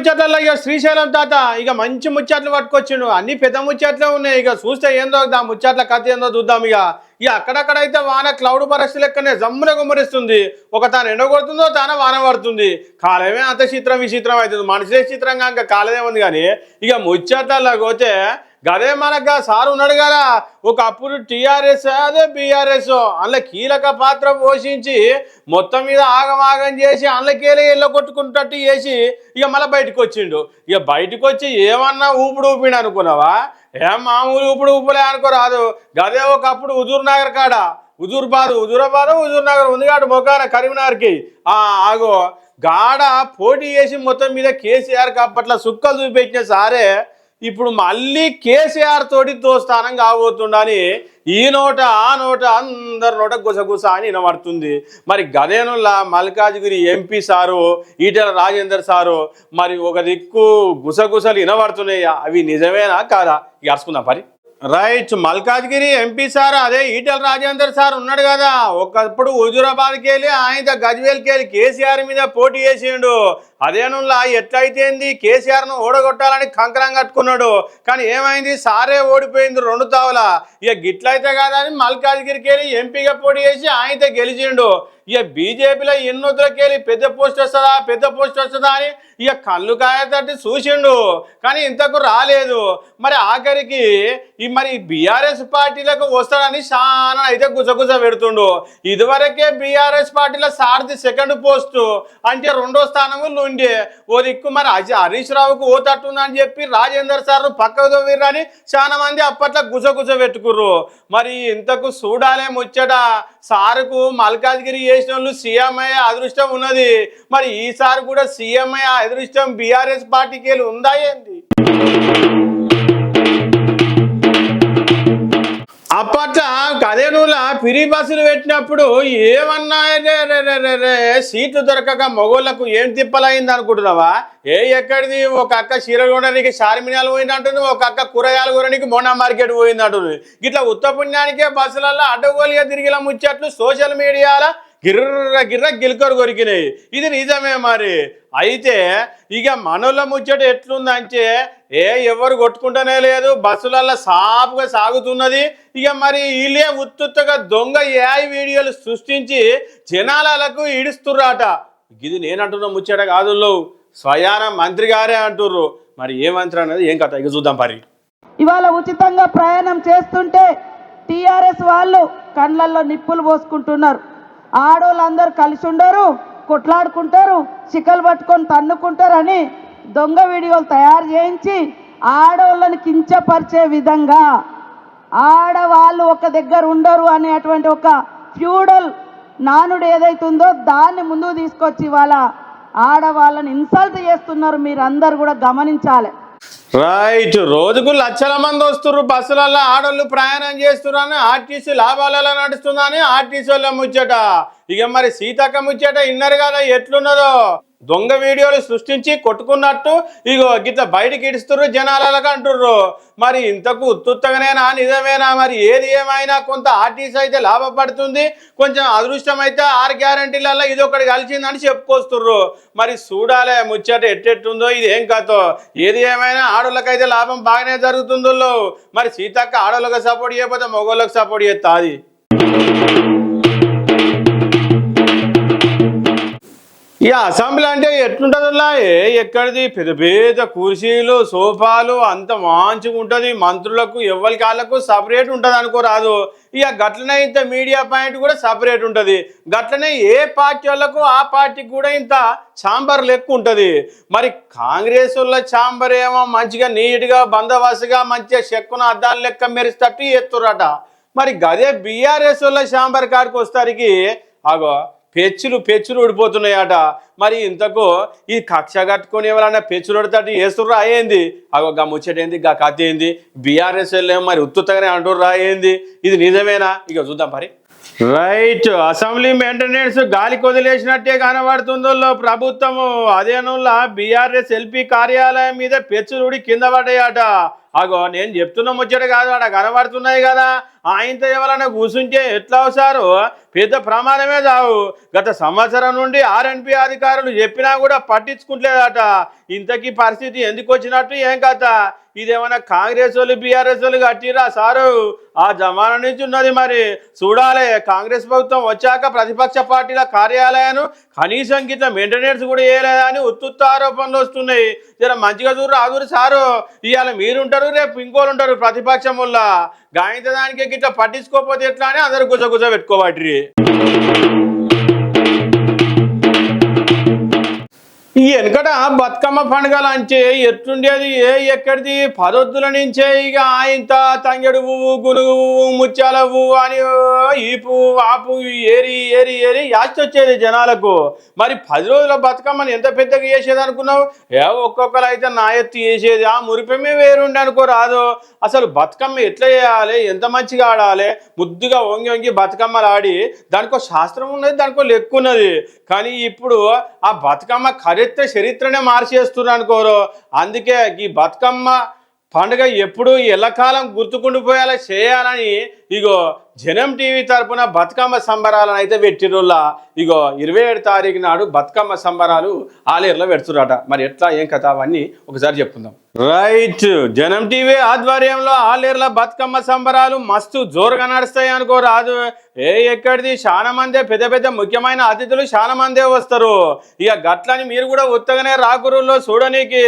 ముచ్చట్లలో ఇక శ్రీశైలం తాత ఇక మంచి ముచ్చట్లు పట్టుకొచ్చిండు. అన్ని పెద్ద ముచ్చట్లే ఉన్నాయి. ఇక చూస్తే ఏందో ఆ ముచ్చట్ల కథ ఏందో చూద్దాం. ఇక అక్కడక్కడైతే వాన క్లౌడ్ బరస్ట్ లెక్కనే జమ్మున గుమ్మరిస్తుంది. ఒక తాను ఎండ కొడుతుందో తాన వాన పడుతుంది. కాలమే అంత చిత్రం విచిత్రం అవుతుంది. మనుషులే చిత్రంగా ఇంకా కాలమే ఉంది. కానీ ఇక ముచ్చట్లలో పోతే గదే మనకు సార్ ఉన్నాడు కదా, ఒకప్పుడు టీఆర్ఎస్ అదే బీఆర్ఎస్ అందులో కీలక పాత్ర పోషించి మొత్తం మీద ఆగమాగం చేసి అందులోకెళ్ళి ఇళ్ళ కొట్టుకుంటట్టు చేసి ఇక మళ్ళీ బయటకు వచ్చిండు. ఇక బయటకు వచ్చి ఏమన్నా ఊపిడు ఊపిడు అనుకున్నావా? ఏం మామూలు ఊపిడు ఊపిలే అనుకోరాదు. గదే ఒకప్పుడు హుజూర్నగర్ కాడ హుజూర్ నగర్ ఉంది కాడు మొగాన కరీంనగర్కి ఆగో గాడ పోటీ చేసి మొత్తం మీద కేసీఆర్కి అప్పట్లో సుక్కలు చూపించిన సారే ఇప్పుడు మళ్ళీ కేసీఆర్ తోటి దోస్తానం కాబోతుండని ఈ నోట ఆ నోట అందరి నోట గుసగుస అని వినబడుతుంది. మరి గదేనుల్లా మల్కాజ్గిరి ఎంపీ సారు ఈటెల రాజేందర్ సారు మరి ఒక దిక్కు గుసగుసలు వినబడుతున్నాయి. అవి నిజమేనా కాదా? ఇక అరుచుకుందాం పరి. రైట్, మల్కాజ్గిరి ఎంపీ సార్ అదే ఈటెల రాజేందర్ సార్ ఉన్నాడు కదా, ఒకప్పుడు హుజూరాబాద్కి వెళ్ళి ఆయన గజ్వేల్కి వెళ్ళి కేసీఆర్ మీద పోటీ చేసిండు. అదేనుల్లా ఎట్లయితేంది కేసీఆర్ను ఓడగొట్టాలని కంకరం కట్టుకున్నాడు. కానీ ఏమైంది, సారే ఓడిపోయింది 2 తావుల. ఇక గిట్లయితే కదా అని మల్కాజ్గిరికి వెళ్ళి ఎంపీగా పోటీ చేసి ఆయనతో గెలిచిండు. ఇక బీజేపీలో ఎన్నొద్దులకి వెళ్ళి పెద్ద పోస్ట్ వస్తుందా అని ఇక కళ్ళు కాయతట్టి చూసిండు. కానీ ఇంతకు రాలేదు. మరి ఆఖరికి మరి బీఆర్ఎస్ పార్టీలకు వస్తాడని చాలా అయితే గుసగుస పెడుతుండు. ఇదివరకే బీఆర్ఎస్ పార్టీలో సారథి 2nd పోస్టు అంటే 2వ స్థానంలో ఉండే ఓ దిక్కు మరి హరీష్ రావుకు ఓతట్టుందని చెప్పి రాజేందర్ సార్ పక్కకు తవ్విర్రని చాలా మంది అప్పట్లో గుసగుస పెట్టుకుర్రు. మరి ఇంతకు చూడాలే ముచ్చట, సారుకు మల్కాజ్గిరి చేసిన వాళ్ళు సీఎం అయ్యే అదృష్టం ఉన్నది. మరి ఈసారి కూడా సీఎం అయ్యే అదృష్టం బీఆర్ఎస్ పార్టీకి వెళ్ళి ఉందా ఏంది? అప్పట్లో కదేనూల పిరి బస్సులు పెట్టినప్పుడు ఏమన్నా సీట్లు దొరకక మగోళ్లకు ఏం తిప్పలైంది అనుకుంటున్నావా? ఎక్కడిది, ఒక అక్క చీర కొనడానికి చార్మినార్ పోయిందంటుంది, ఒక అక్క కూరగాయలు కొనడానికి మోనా మార్కెట్ పోయిందంటుంది. ఇట్లా ఉత్తపుణ్యానికే బస్సులలో అడ్డగోలుగా తిరిగిలా ముచ్చట్లు సోషల్ మీడియాలో గిర్ర గిల్కరు కొరికినాయి. ఇది నిజమే. మరి అయితే ఇక మనోళ్ళ ముచ్చట ఎట్లుందంటే ఎవరు కొట్టుకుంటూనే లేదు, బస్సులలో సాపుగా సాగుతున్నది. ఇక మరి వీళ్ళే ఉత్తుగా దొంగ ఏఐ వీడియోలు సృష్టించి జనాలకు ఈడుస్తుర్రాట. ఇది నేనంటున్న ముచ్చట కాదు, స్వయాన మంత్రి గారే అంటుర్రు. మరి ఏ మంత్రి అన్నది ఏం కథ ఇక చూద్దాం పరి. ఇవాళ ఉచితంగా ప్రయాణం చేస్తుంటే టీఆర్ఎస్ వాళ్ళు కళ్ళల్లో నిప్పులు పోసుకుంటున్నారు. ఆడోళ్ళందరూ కలిసి ఉండరు, కొట్లాడుకుంటారు, చిక్కలు పట్టుకొని తన్నుకుంటారని దొంగ వీడియోలు తయారు చేయించి ఆడవాళ్ళని కించపరిచే విధంగా ఆడవాళ్ళు ఒక దగ్గర ఉండరు అనేటువంటి ఒక ఫ్యూడల్ నానుడు ఏదైతుందో దాన్ని ముందుకు తీసుకొచ్చి ఇవాళ ఆడవాళ్ళని ఇన్సల్ట్ చేస్తున్నారు. మీరు అందరు కూడా గమనించాలి. రైట్, రోజుకు లక్షల మంది వస్తుర్రు బస్సులలో, ఆడోళ్ళు ప్రయాణం చేస్తున్నారని ఆర్టీసీ లాభాలలో నడుస్తుందని ఆర్టీసీ వాళ్ళ ముచ్చట. ఇక మరి సీతక్క ముచ్చట ఇన్నరు కదా ఎట్లున్నదో. దొంగ వీడియోలు సృష్టించి కొట్టుకున్నట్టు ఇగో గిట్ల బయటకి ఇడుస్తుర్రు, జనాలకు అంటుర్రు. మరి ఇంతకు ఉత్తుత్తగానేనా నిజమేనా? మరి ఏది ఏమైనా కొంత ఆర్టీసీ అయితే లాభపడుతుంది, కొంచెం అదృష్టం అయితే 6 గ్యారంటీలలో ఇది ఒకటి కలిసిందని చెప్పుకొస్తుర్రు. మరి చూడాలే ముచ్చట ఎట్టెట్టుందో, ఇది ఏం కథో. ఏది ఏమైనా ఆడోళ్ళకైతే లాభం బాగానే జరుగుతుందో. మరి సీతక్క ఆడోళ్ళకి సపోర్ట్ చేయకపోతే మగోళ్ళకి సపోర్ట్ చేస్తా. అది ఇక అసెంబ్లీ అంటే ఎట్లుంటుందిలా, ఎక్కడిది పెద్ద పెద్ద కుర్చీలు సోఫాలు అంత మంచిగా ఉంటుంది. మంత్రులకు ఎవరి కాళ్ళకు సపరేట్ ఉంటుంది అనుకోరాదు. ఇక గట్లనే ఇంత మీడియా పాయింట్ కూడా సపరేట్ ఉంటుంది. గట్లనే ఏ పార్టీ వాళ్ళకు ఆ పార్టీకి కూడా ఇంత ఛాంబర్ లెక్క ఉంటుంది. మరి కాంగ్రెస్ వాళ్ళ ఛాంబర్ ఏమో మంచిగా నీట్గా బందోబస్తుగా మంచిగా చెక్కున అద్దాల లెక్క మెరిస్తట్టు ఎత్తురట. మరి గదే బీఆర్ఎస్ వాళ్ళ ఛాంబర్ కాడికి వస్తారికి ఆగో పెచ్చులు ఊడిపోతున్నాయట. మరి ఇంతకు ఈ కక్ష కట్టుకొని ఎవరైనా పెచ్చులు ఉడతట్టు వేస్తుర్రా అయ్యింది? అగో గా ముచ్చటేంది, గా కథ ఏంది? బీఆర్ఎస్ ఏమో మరి ఉత్తుతగానే అంటుర్రా అయ్యింది? ఇది నిజమేనా? ఇక చూద్దాం మరి. రైట్, అసెంబ్లీ మెయింటెనెన్స్ గాలికి వదిలేసినట్టే కనబడుతుందో ప్రభుత్వము. అదేనుల్లా బీఆర్ఎస్ ఎల్పీ కార్యాలయం మీద పెచ్చులుడి కింద పడ్డాయట. అగో నేను చెప్తున్న ముచ్చట కాదు, ఆడ కనబడుతున్నాయి కదా. ఆయనతో ఎవరైనా కూర్చుంటే ఎట్లా అవుతారు, పెద్ద ప్రమాదమే చావు. గత సంవత్సరం నుండి ఆర్ఎన్పి అధికారులు చెప్పినా కూడా పట్టించుకుంటలేదట. ఇంతకీ పరిస్థితి ఎందుకు వచ్చినట్టు ఏం కథ? ఇదేమన్నా కాంగ్రెస్ వాళ్ళు బీఆర్ఎస్ వాళ్ళు కట్టిరా సారు? ఆ జమానా నుంచి ఉన్నది మరి. చూడాలి, కాంగ్రెస్ ప్రభుత్వం వచ్చాక ప్రతిపక్ష పార్టీల కార్యాలయాన్ని కనీసం గిట్ల మెయింటెనెన్స్ కూడా చేయలేదని ఉత్తుత్త ఆరోపణలు వస్తున్నాయి. జర మంచిగా చూడరు ఆదురు సారు. ఇవాళ మీరుంటారు, రేపు ఇంకోళ్ళు ఉంటారు ప్రతిపక్షం వల్ల. గాయంత దానికి గిట్ల పట్టించుకోకపోతే ఎట్లా అని అందరు గుజ పెట్టుకోబట్టి. ఈ వెనకట బతుకమ్మ పండుగలు అంటే ఎట్లుండేది, ఎక్కడిది? పదొద్దుల నుంచే ఇక ఆయంత తంగెడు పువ్వు, గునుగు పువ్వు, ముత్యాల పువ్వు అని ఈ పువ్వు ఆ పువ్వు ఏరి ఏరి ఏరి యాస్ట్ వచ్చేది జనాలకు. మరి 10 రోజుల బతుకమ్మని ఎంత పెద్దగా చేసేది అనుకున్నావు? ఒక్కొక్కరు అయితే నా ఎత్తి చేసేది, ఆ మురిపమే వేరుండి అనుకో రాదు. అసలు బతుకమ్మ ఎట్లా చేయాలి, ఎంత మంచిగా ఆడాలి, ముద్దుగా వంగి వంగి బతుకమ్మలు ఆడి దానికో శాస్త్రం ఉన్నది, దానికో లెక్క ఉన్నది. కానీ ఇప్పుడు ఆ బతుకమ్మ చరిత్రనే మార్చేస్తున్నారు అనుకోరు. అందుకే ఈ బతుకమ్మ పండుగ ఎప్పుడు ఎల్లకాలం గుర్తుకుండిపోయేలా చేయాలని ఇగో జనం టీవీ తరపున బతుకమ్మ సంబరాలను అయితే పెట్టిరుల్లా. ఇగో 27 తారీఖు నాడు బతుకమ్మ సంబరాలు ఆలేరులో పెడుతురట. మరి ఎట్లా ఏం కథ అవన్నీ ఒకసారి చెప్పుకుందాం. రైట్, జనం టీవీ ఆధ్వర్యంలో ఆలేరుల బతుకమ్మ సంబరాలు మస్తు జోరుగా నడుస్తాయి అనుకో రాదు. ఎక్కడిది, చాలా మందే పెద్ద పెద్ద ముఖ్యమైన అతిథులు చాలా మందే వస్తారు. ఇక గట్లని మీరు కూడా ఉత్తగానే రాకురుల్లో చూడనీకి,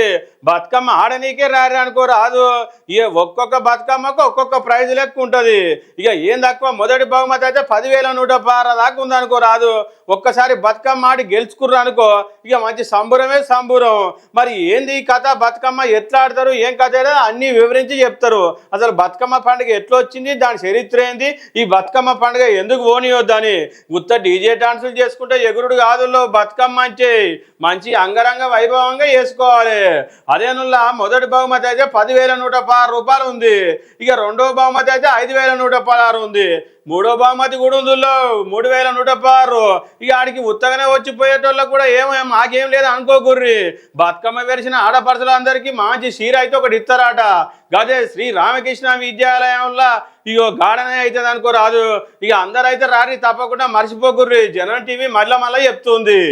బతుకమ్మ ఆడనీకే రారు అనుకో రాదు. ఇక ఒక్కొక్క బతుకమ్మకు ఒక్కొక్క ప్రైజ్ లెక్క ఉంటుంది. ఇక ఏం తక్కువ, మొదటి బహుమతి అయితే 10,116 దాకా ఉందనుకో రాదు. ఒక్కసారి బతుకమ్మ ఆడి గెలుచుకుర్రు అనుకో, ఇక మంచి సంబురమే సంబురం. మరి ఏంది ఈ కథ, బతుకమ్మ ఎట్లా ఆడతారు, ఏం కథ అన్ని వివరించి చెప్తారు. అసలు బతుకమ్మ పండుగ ఎట్లా వచ్చింది, దాని చరిత్ర ఏంది, ఈ బతుకమ్మ పండుగ ఎందుకు పోనీయొద్దని. ఉత్త డీజే డాన్సులు చేసుకుంటే ఎగురుడు కాదుల్లో బతుకమ్మ అంటే మంచి అంగరంగ వైభవంగా చేసుకోవాలి. అదేనుల్లా మొదటి బహుమతి అయితే 10,116 రూపాయలు ఉంది. ఇక రెండవ బహుమతి అయితే 5,116 ఉంది. మూడో బహుమతి కూడా ఉందిలో 3,116. ఇక ఆడికి ఉత్తగానే వచ్చిపోయేటోళ్ళకు కూడా మాకేం లేదు అనుకోకుర్రి. బతుకమ్మ వెరిసిన ఆడపడుచులు అందరికీ మంచి చీర అయితే ఒకటి ఇస్తారట. గదే శ్రీ రామకృష్ణ విద్యాలయంలో ఇగో గాడనే అవుతుంది అనుకో రాదు. ఇక అందరైతే రారి, తప్పకుండా మర్చిపోకుర్రి. జనం టీవీ మళ్ళా చెప్తుంది.